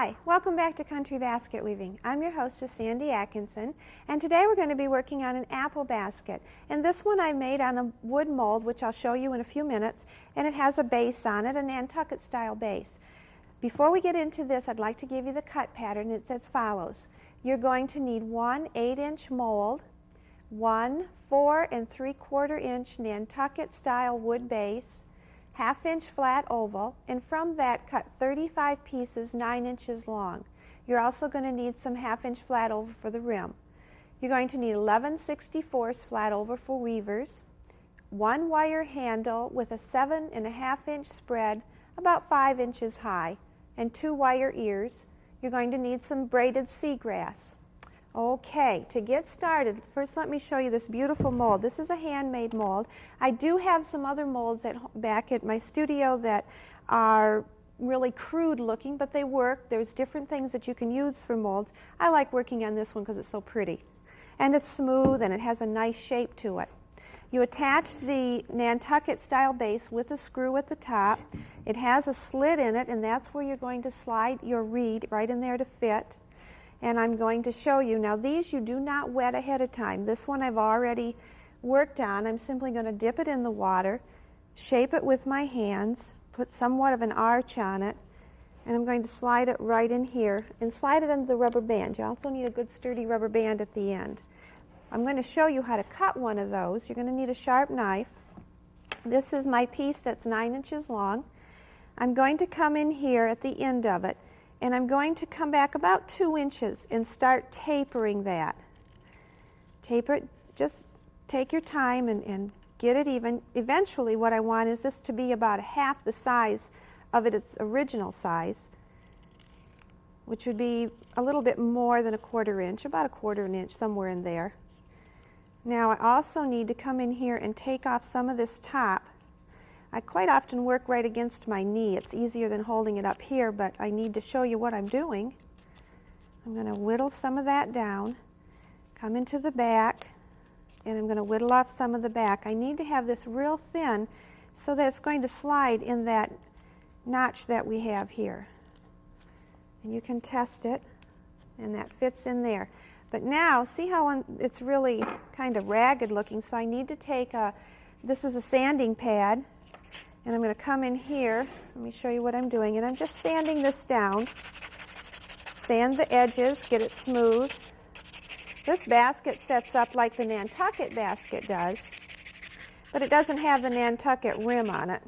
Hi, welcome back to Country Basket Weaving. I'm your hostess, Sandy Atkinson, and today we're going to be working on an apple basket. And this one I made on a wood mold, which I'll show you in a few minutes, and it has a base on it, a Nantucket style base. Before we get into this, I'd like to give you the cut pattern. It's as follows. You're going to need one 8-inch mold, one 4 3/4 inch Nantucket style wood base, 1/2 inch flat oval, and from that cut 35 pieces 9 inches long. You're also going to need some 1/2 inch flat oval for the rim. You're going to need 11 64ths flat oval for weavers, one wire handle with a 7.5 inch spread about 5 inches high, and 2 wire ears. You're going to need some braided seagrass. Okay, to get started, first let me show you this beautiful mold. This is a handmade mold. I do have some other molds back at my studio that are really crude looking, but they work. There's different things that you can use for molds. I like working on this one because it's so pretty. And it's smooth and it has a nice shape to it. You attach the Nantucket style base with a screw at the top. It has a slit in it, and that's where you're going to slide your reed right in there to fit. And I'm going to show you. Now these you do not wet ahead of time. This one I've already worked on. I'm simply going to dip it in the water, shape it with my hands, put somewhat of an arch on it, and I'm going to slide it right in here and slide it under the rubber band. You also need a good sturdy rubber band at the end. I'm going to show you how to cut one of those. You're going to need a sharp knife. This is my piece that's 9 inches long. I'm going to come in here at the end of it, and I'm going to come back about 2 inches and start tapering that. Taper it, just take your time and get it even. Eventually what I want is this to be about half the size of its original size, which would be a little bit more than 1/4 inch, about 1/4 inch, somewhere in there. Now I also need to come in here and take off some of this top. I quite often work right against my knee. It's easier than holding it up here, but I need to show you what I'm doing. I'm going to whittle some of that down, come into the back, and I'm going to whittle off some of the back. I need to have this real thin so that it's going to slide in that notch that we have here. And you can test it, and that fits in there. But now, see how it's really kind of ragged looking, so I need to take this is a sanding pad, and I'm going to come in here. Let me show you what I'm doing. And I'm just sanding this down. Sand the edges, get it smooth. This basket sets up like the Nantucket basket does, but it doesn't have the Nantucket rim on it.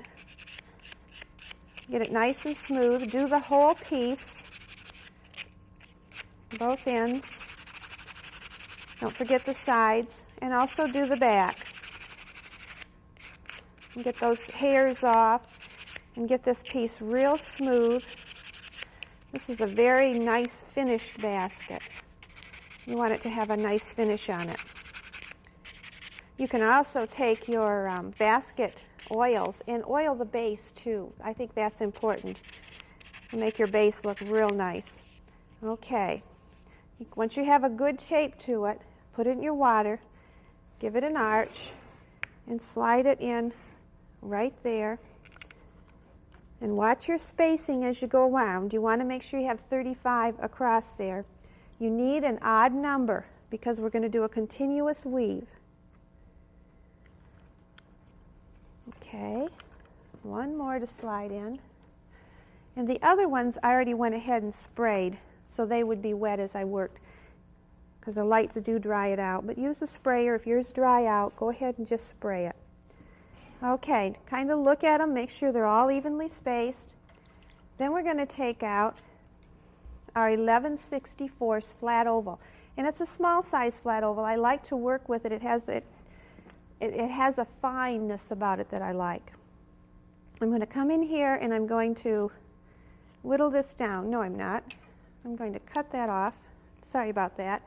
Get it nice and smooth. Do the whole piece, both ends. Don't forget the sides, and also do the back. And get those hairs off and get this piece real smooth. This is a very nice finished basket. You want it to have a nice finish on it. You can also take your basket oils and oil the base too. I think that's important to make your base look real nice. Okay. Once you have a good shape to it, put it in your water, give it an arch, and slide it in right there. And watch your spacing as you go around. You want to make sure you have 35 across there. You need an odd number because we're going to do a continuous weave. Okay, one more to slide in. And the other ones I already went ahead and sprayed, so they would be wet as I worked, because the lights do dry it out. But use a sprayer. If yours dry out, go ahead and just spray it. Okay, kind of look at them, make sure they're all evenly spaced. Then we're going to take out our 11 64ths flat oval. And it's a small size flat oval. I like to work with it. It has a fineness about it that I like. I'm going to come in here and I'm going to whittle this down. No, I'm not. I'm going to cut that off. Sorry about that.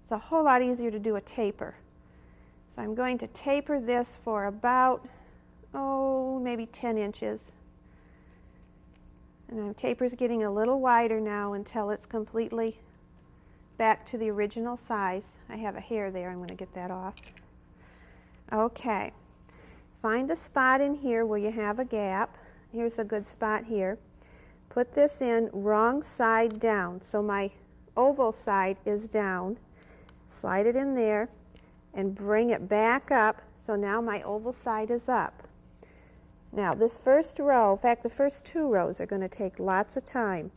It's a whole lot easier to do a taper. So I'm going to taper this for about, maybe 10 inches. And the taper's getting a little wider now until it's completely back to the original size. I have a hair there. I'm going to get that off. Okay. Find a spot in here where you have a gap. Here's a good spot here. put this in wrong side down. So my oval side is down. Slide it in there and bring it back up. So now my oval side is up. Now this first row, in fact the first 2 rows are going to take lots of time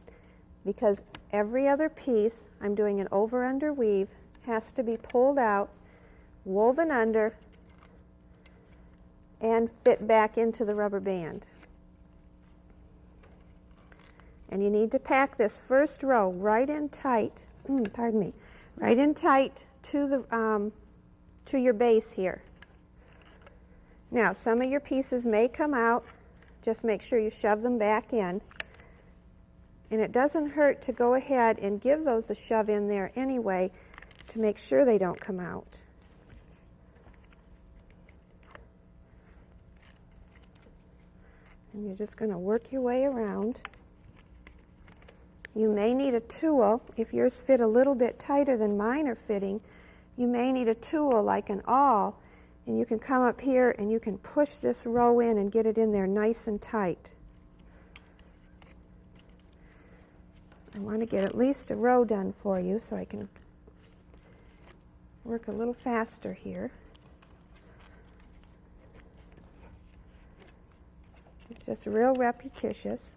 because every other piece, I'm doing an over-under weave, has to be pulled out, woven under, and fit back into the rubber band. And you need to pack this first row right in tight, right in tight to your base here. Now, some of your pieces may come out. Just make sure you shove them back in. And it doesn't hurt to go ahead and give those a shove in there anyway to make sure they don't come out. And you're just going to work your way around. You may need a tool. If yours fit a little bit tighter than mine are fitting, you may need a tool like an awl, and you can come up here and you can push this row in and get it in there nice and tight. I want to get at least a row done for you so I can work a little faster here. It's just real repetitious.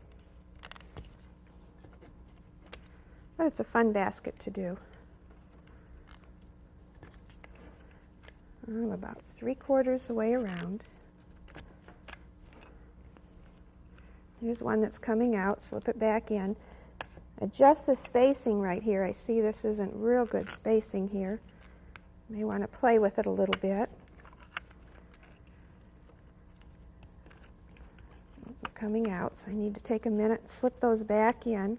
But it's a fun basket to do. I'm about 3/4 the way around. Here's one that's coming out. Slip it back in. Adjust the spacing right here. I see this isn't real good spacing here. You may want to play with it a little bit. This is coming out, so I need to take a minute and slip those back in.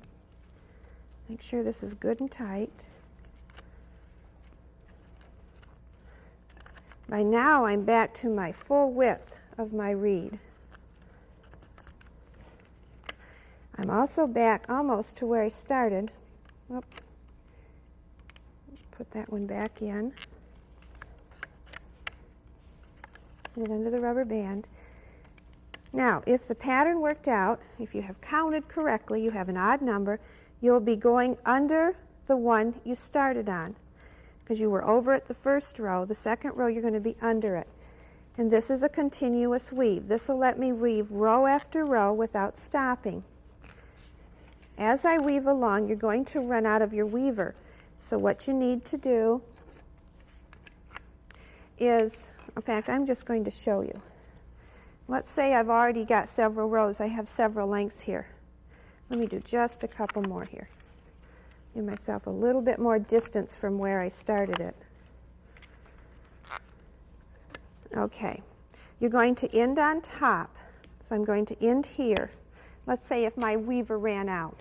Make sure this is good and tight. By now I'm back to my full width of my reed. I'm also back almost to where I started. Put that one back in. Put it under the rubber band. Now, if the pattern worked out, if you have counted correctly, you have an odd number, you'll be going under the one you started on. Because you were over at the first row, the second row you're going to be under it. And this is a continuous weave. This will let me weave row after row without stopping. As I weave along, you're going to run out of your weaver. So what you need to do is, in fact, I'm just going to show you. Let's say I've already got several rows. I have several lengths here. Let me do just a couple more here. Give myself a little bit more distance from where I started it. Okay, you're going to end on top. So I'm going to end here. Let's say if my weaver ran out.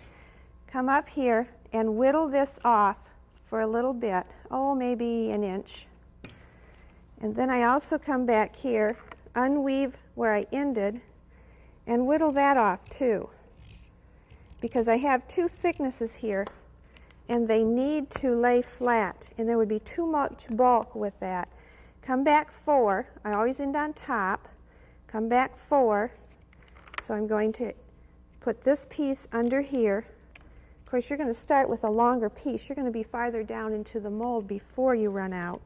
Come up here and whittle this off for a little bit, maybe an inch. And then I also come back here, unweave where I ended, and whittle that off too. Because I have 2 thicknesses here, and they need to lay flat, and there would be too much bulk with that. Come back 4. I always end on top. Come back 4. So I'm going to put this piece under here. Of course, you're going to start with a longer piece. You're going to be farther down into the mold before you run out.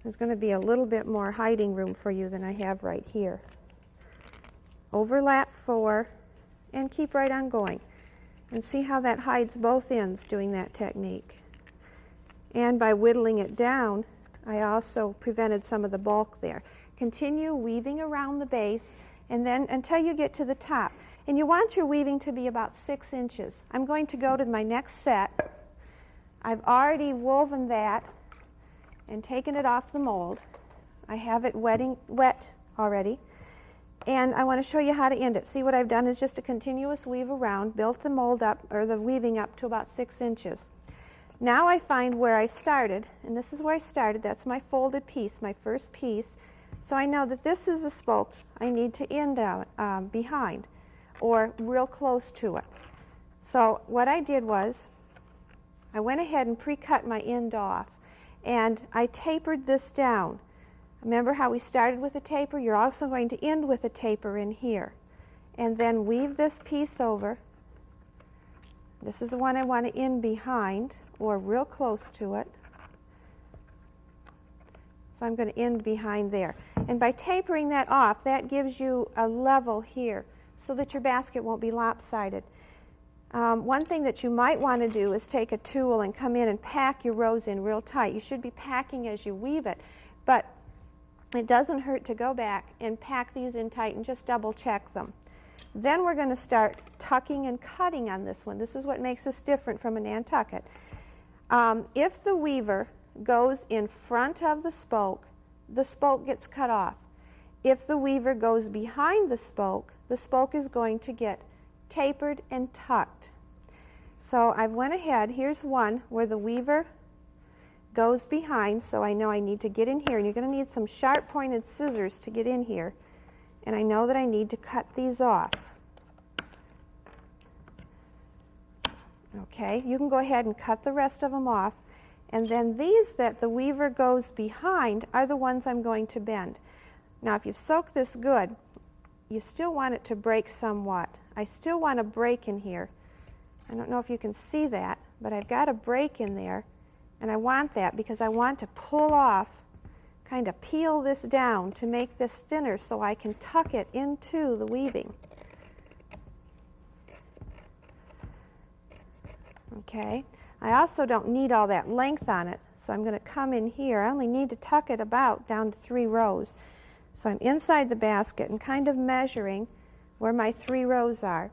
There's going to be a little bit more hiding room for you than I have right here. Overlap 4, and keep right on going. And see how that hides both ends doing that technique. And by whittling it down, I also prevented some of the bulk there. Continue weaving around the base and then until you get to the top. And you want your weaving to be about 6 inches. I'm going to go to my next set. I've already woven that and taken it off the mold. I have it wet already. And I want to show you how to end it. See, what I've done is just a continuous weave around, built the mold up, or the weaving up to about 6 inches. Now I find where I started, and this is where I started. That's my folded piece, my first piece. So I know that this is the spoke I need to end out behind, or real close to it. So what I did was, I went ahead and pre-cut my end off, and I tapered this down. Remember how we started with a taper? You're also going to end with a taper in here. And then weave this piece over This is the one I want to in behind, or real close to it. So I'm going to end behind there. And by tapering that off, that gives you a level here so that your basket won't be lopsided. One thing that you might want to do is take a tool and come in and pack your rows in real tight. You should be packing as you weave it, but it doesn't hurt to go back and pack these in tight and just double check them. Then we're going to start tucking and cutting on this one. This is what makes this different from a Nantucket. If the weaver goes in front of the spoke gets cut off. If the weaver goes behind the spoke is going to get tapered and tucked. So I went ahead, here's one where the weaver goes behind, so I know I need to get in here, and you're going to need some sharp pointed scissors to get in here, and I know that I need to cut these off. Okay, you can go ahead and cut the rest of them off, and then these that the weaver goes behind are the ones I'm going to bend. Now if you've soaked this good, you still want it to break somewhat. I still want a break in here. I don't know if you can see that, but I've got a break in there, and I want that because I want to pull off, kind of peel this down to make this thinner so I can tuck it into the weaving. Okay, I also don't need all that length on it, so I'm going to come in here. I only need to tuck it about down to 3 rows. So I'm inside the basket and kind of measuring where my 3 rows are.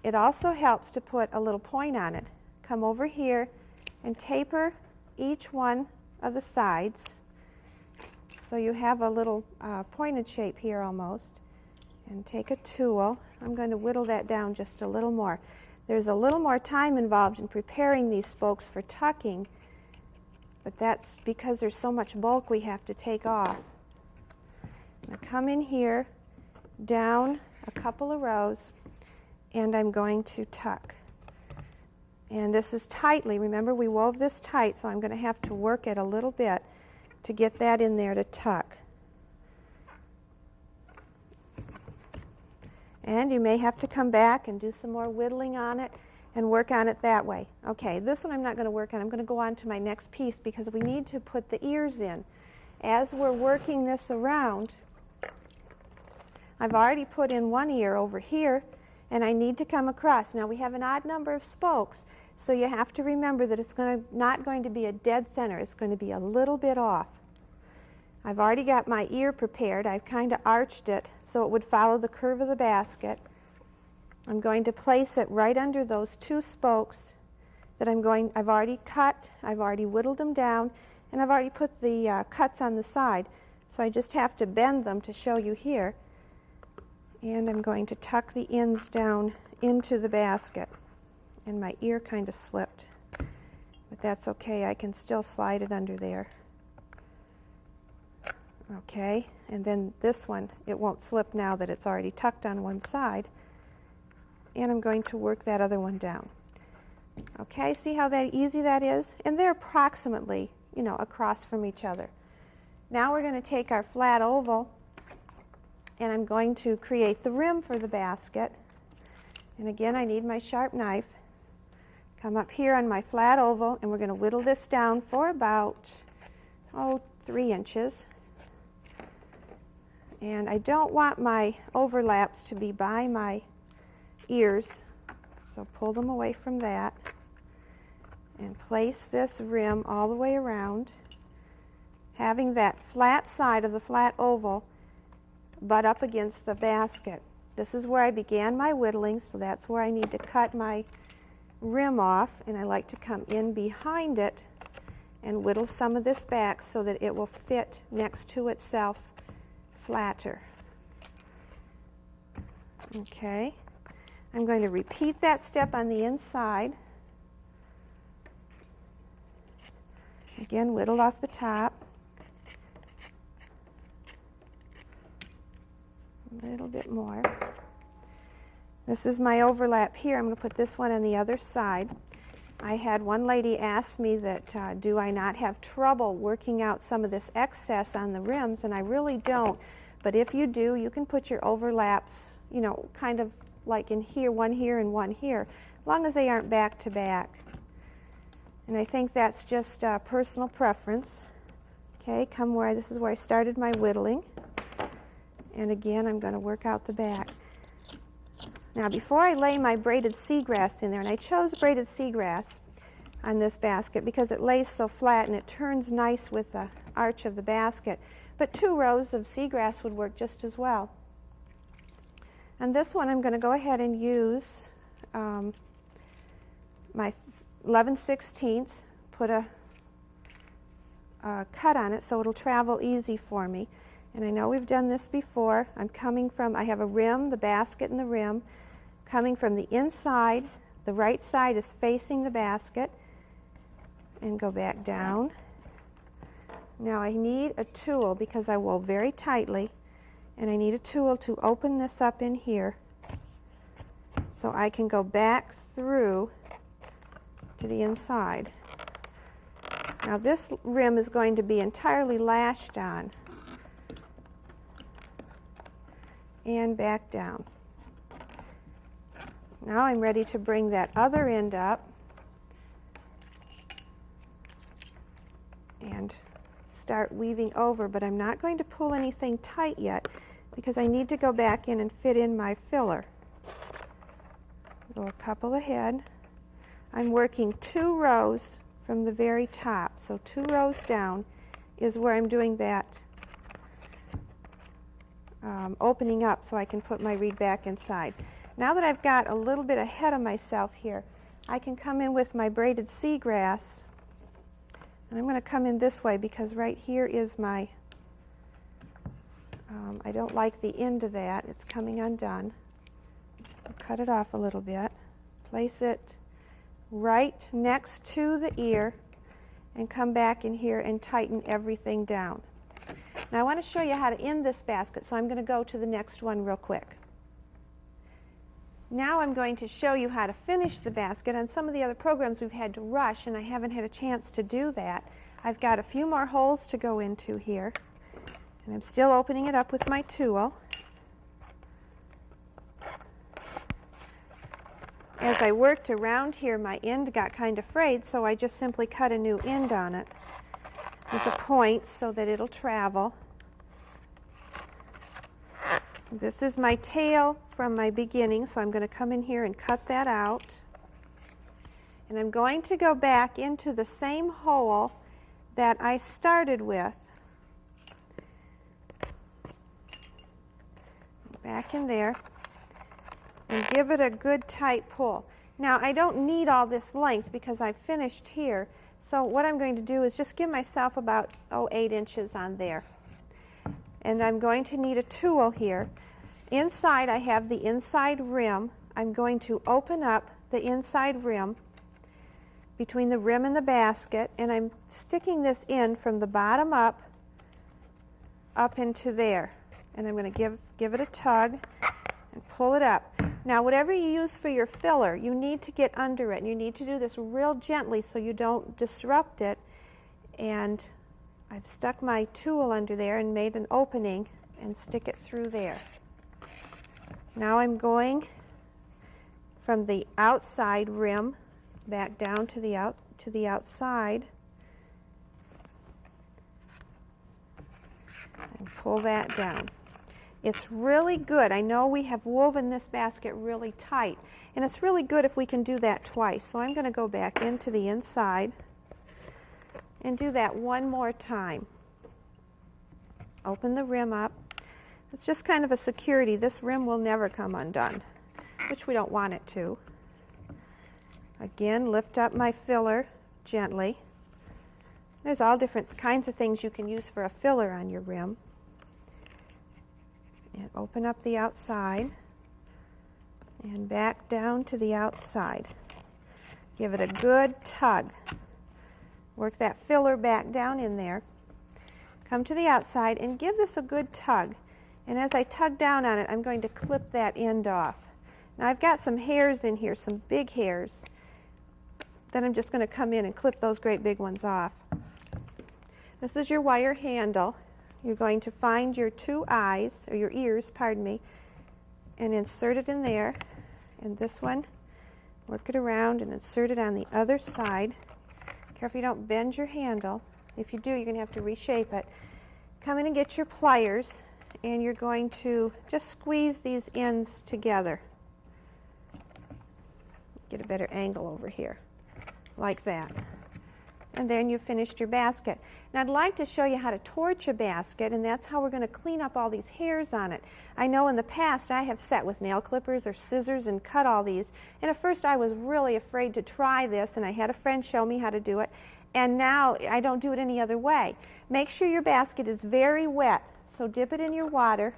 It also helps to put a little point on it. Come over here and taper each one of the sides so you have a little pointed shape here almost. And take a tool. I'm going to whittle that down just a little more. There's a little more time involved in preparing these spokes for tucking, but that's because there's so much bulk we have to take off. I'm going to come in here, down a couple of rows, and I'm going to tuck. And this is tightly. Remember, we wove this tight, so I'm going to have to work it a little bit to get that in there to tuck. And you may have to come back and do some more whittling on it and work on it that way. Okay, this one I'm not going to work on. I'm going to go on to my next piece because we need to put the ears in. As we're working this around, I've already put in one ear over here, and I need to come across. Now we have an odd number of spokes, so you have to remember that it's not going to be a dead center. It's going to be a little bit off. I've already got my ear prepared. I've kind of arched it so it would follow the curve of the basket. I'm going to place it right under those 2 spokes that I've already cut, I've already whittled them down, and I've already put the cuts on the side. So I just have to bend them to show you here. And I'm going to tuck the ends down into the basket. And my ear kind of slipped, but that's okay. I can still slide it under there. Okay, and then this one, it won't slip now that it's already tucked on one side. And I'm going to work that other one down. Okay, see how easy that is? And they're approximately, across from each other. Now we're going to take our flat oval, and I'm going to create the rim for the basket. And again, I need my sharp knife. Come up here on my flat oval, and we're going to whittle this down for about, 3 inches. And I don't want my overlaps to be by my ears, so pull them away from that and place this rim all the way around, having that flat side of the flat oval butt up against the basket. This is where I began my whittling, so that's where I need to cut my rim off, and I like to come in behind it and whittle some of this back so that it will fit next to itself flatter. Okay, I'm going to repeat that step on the inside. Again, whittle off the top. A little bit more. This is my overlap here. I'm going to put this one on the other side. I had one lady ask me that do I not have trouble working out some of this excess on the rims, and I really don't. But if you do, you can put your overlaps, kind of like in here, one here and one here. as long as they aren't back to back. And I think that's just personal preference. Okay, this is where I started my whittling. And again, I'm going to work out the back. Now, before I lay my braided seagrass in there, and I chose braided seagrass on this basket because it lays so flat and it turns nice with the arch of the basket, but 2 rows of seagrass would work just as well. And this one, I'm going to go ahead and use my 11/16, put a cut on it so it'll travel easy for me. And I know we've done this before. I have a rim, the basket and the rim, coming from the inside. The right side is facing the basket, and go back down. Now I need a tool because I wove very tightly, and I need a tool to open this up in here so I can go back through to the inside. Now this rim is going to be entirely lashed on, and back down. Now I'm ready to bring that other end up and start weaving over, but I'm not going to pull anything tight yet because I need to go back in and fit in my filler. Go a couple ahead. I'm working 2 rows from the very top, so 2 rows down is where I'm doing that opening up so I can put my reed back inside. Now that I've got a little bit ahead of myself here, I can come in with my braided seagrass, and I'm going to come in this way because right here is my, I don't like the end of that, it's coming undone. I'll cut it off a little bit, place it right next to the ear, and come back in here and tighten everything down. Now I want to show you how to end this basket, so I'm going to go to the next one real quick. Now I'm going to show you how to finish the basket. On some of the other programs we've had to rush, and I haven't had a chance to do that. I've got a few more holes to go into here, and I'm still opening it up with my tool. As I worked around here, my end got kind of frayed, so I just simply cut a new end on it with the points so that it'll travel. This is my tail from my beginning, so I'm going to come in here and cut that out. And I'm going to go back into the same hole that I started with. Back in there. And give it a good tight pull. Now I don't need all this length because I've finished here, so what I'm going to do is just give myself about 8 inches on there. And I'm going to need a tool here. Inside I have the inside rim. I'm going to open up the inside rim between the rim and the basket, and I'm sticking this in from the bottom up into there. And I'm going to give it a tug and pull it up. Now whatever you use for your filler, you need to get under it, and you need to do this real gently so you don't disrupt it. And I've stuck my tool under there and made an opening and stick it through there. Now I'm going from the outside rim back down to the outside and pull that down. It's really good. I know we have woven this basket really tight, and it's really good if we can do that twice. So I'm going to go back into the inside and do that one more time. Open the rim up. It's just kind of a security. This rim will never come undone, which we don't want it to. Again, lift up my filler gently. There's all different kinds of things you can use for a filler on your rim. And open up the outside and back down to the outside. Give it a good tug. Work that filler back down in there. Come to the outside and give this a good tug. And as I tug down on it, I'm going to clip that end off. Now I've got some hairs in here, some big hairs. Then I'm just going to come in and clip those great big ones off. This is your wire handle. You're going to find your 2 eyes, or your ears, pardon me, and insert it in there. And this one Work it around and insert it on the other side. Careful you don't bend your handle. If you do, you're going to have to reshape it. Come in and get your pliers, and you're going to just squeeze these ends together. Get a better angle over here, like that. And then you've finished your basket. Now I'd like to show you how to torch a basket, and that's how we're going to clean up all these hairs on it. I know in the past I have sat with nail clippers or scissors and cut all these, and at first I was really afraid to try this, and I had a friend show me how to do it, and now I don't do it any other way. Make sure your basket is very wet, so dip it in your water.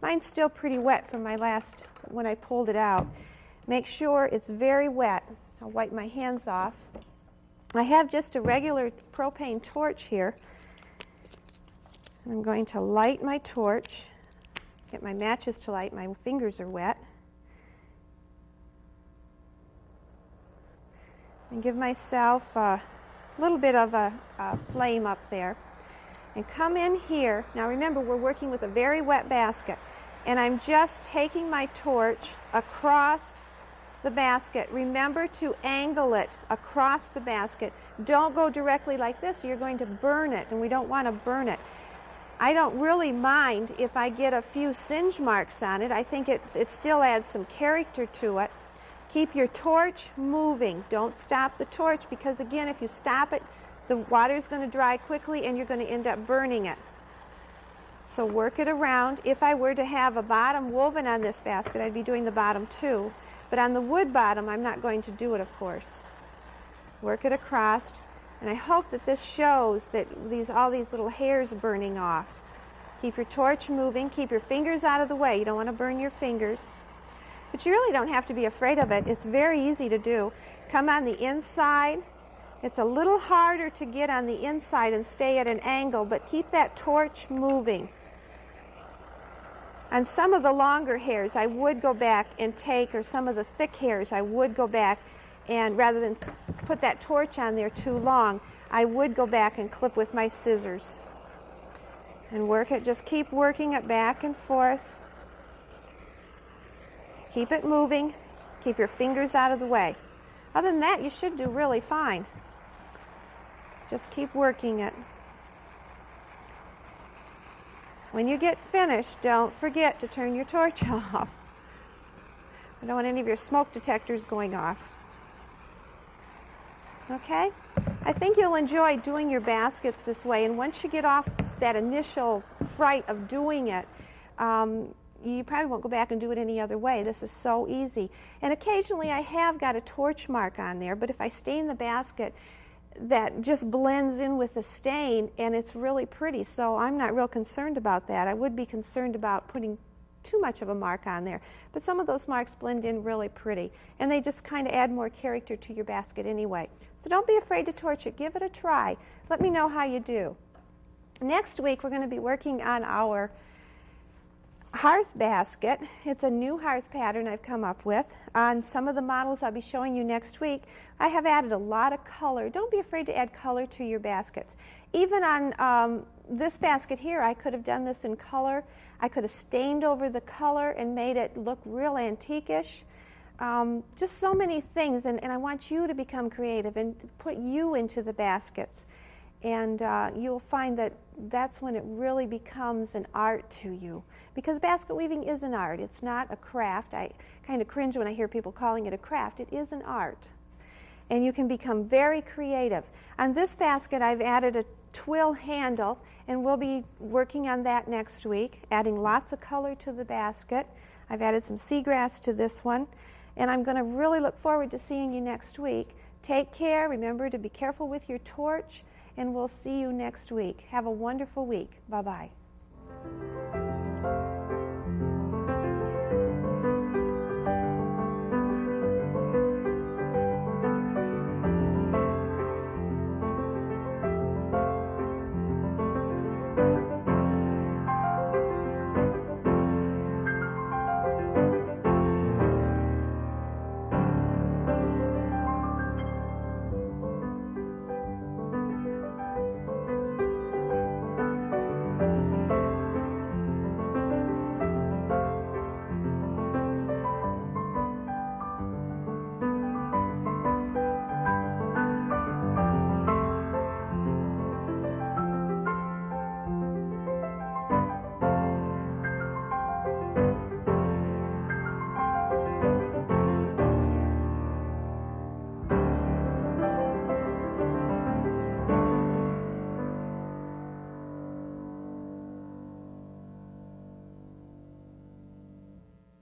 Mine's still pretty wet from my last, when I pulled it out. Make sure it's very wet. I'll wipe my hands off. I have just a regular propane torch here. And I'm going to light my torch, get my matches to light. My fingers are wet. And give myself a little bit of a flame up there. And come in here. Now remember, we're working with a very wet basket. And I'm just taking my torch across the basket. Remember to angle it across the basket. Don't go directly like this, or you're going to burn it, and we don't want to burn it. I don't really mind if I get a few singe marks on it. I think it still adds some character to it. Keep your torch moving. Don't stop the torch, because again, if you stop it, the water's going to dry quickly and you're going to end up burning it. So work it around. If I were to have a bottom woven on this basket, I'd be doing the bottom too. But on the wood bottom, I'm not going to do it, of course. Work it across, and I hope that this shows that all these little hairs burning off. Keep your torch moving. Keep your fingers out of the way. You don't want to burn your fingers. But you really don't have to be afraid of it. It's very easy to do. Come on the inside. It's a little harder to get on the inside and stay at an angle, but keep that torch moving. On some of the longer hairs, I would go back and take, or some of the thick hairs, I would go back and rather than put that torch on there too long, I would go back and clip with my scissors. And work it, just keep working it back and forth. Keep it moving. Keep your fingers out of the way. Other than that, you should do really fine. Just keep working it. When you get finished, don't forget to turn your torch off. I don't want any of your smoke detectors going off. Okay? I think you'll enjoy doing your baskets this way, and once you get off that initial fright of doing it, you probably won't go back and do it any other way. This is so easy. And occasionally I have got a torch mark on there, but if I stain the basket, that just blends in with the stain, and it's really pretty, so I'm not real concerned about that. I would be concerned about putting too much of a mark on there, but some of those marks blend in really pretty, and they just kind of add more character to your basket anyway. So don't be afraid to torch it. Give it a try. Let me know how you do. Next week we're going to be working on our hearth basket. It's a new hearth pattern I've come up with. On some of the models I'll be showing you next week, I have added a lot of color. Don't be afraid to add color to your baskets. Even on this basket here, I could have done this in color. I could have stained over the color and made it look real antique-ish. Just so many things, and I want you to become creative and put you into the baskets. And you'll find that that's when it really becomes an art to you. Because basket weaving is an art. It's not a craft. I kind of cringe when I hear people calling it a craft. It is an art. And you can become very creative. On this basket, I've added a twill handle, and we'll be working on that next week, adding lots of color to the basket. I've added some seagrass to this one. And I'm going to really look forward to seeing you next week. Take care. Remember to be careful with your torch. And we'll see you next week. Have a wonderful week. Bye-bye.